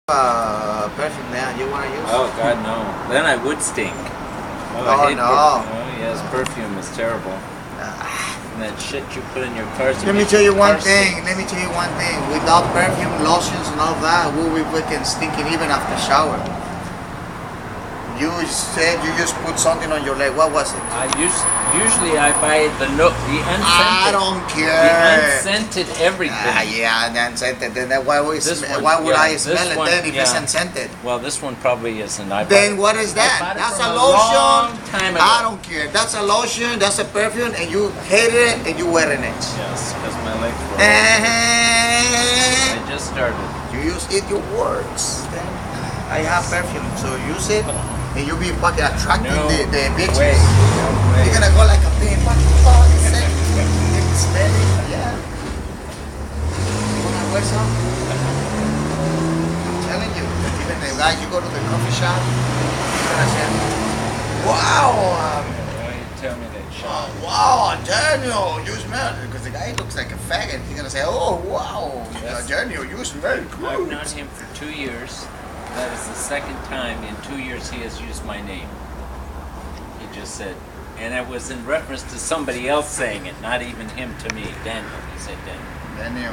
Perfume now you want to use? Oh God, no. Then I would stink. Oh, I hate no. Oh yes, perfume is terrible. And that shit you put in your cars. Let me tell you one thing. Without perfume, lotions, and all that, we'll be fucking stinking even after shower. You said you just put something on your leg. What was it? Usually I buy the unscented. I don't care. The unscented everything. Yeah, the unscented. Then why would I smell it then if it's unscented? Well, this one probably isn't. Then what is that? That's a lotion. I don't care. That's a lotion. That's a perfume, and you hate it and you wearing it. Yes, because my legs were. I just started. You use it. Your words. Then I have perfume, so use it. And you'll be fucking attracting the bitches. You're gonna go like a pin. It's smelly. Yeah. You wanna wear some? I'm telling you. Even the guys, you go to the coffee shop, you're gonna say, wow. Why you tell me that shit? Wow, Daniel, you smell. Because the guy looks like a faggot. He's gonna say, oh, wow, Daniel, you smell good. I've known him for 2 years. That is the second time in 2 years he has used my name. He just said, and it was in reference to somebody else saying it, not even him to me. Daniel. He said Daniel. Daniel.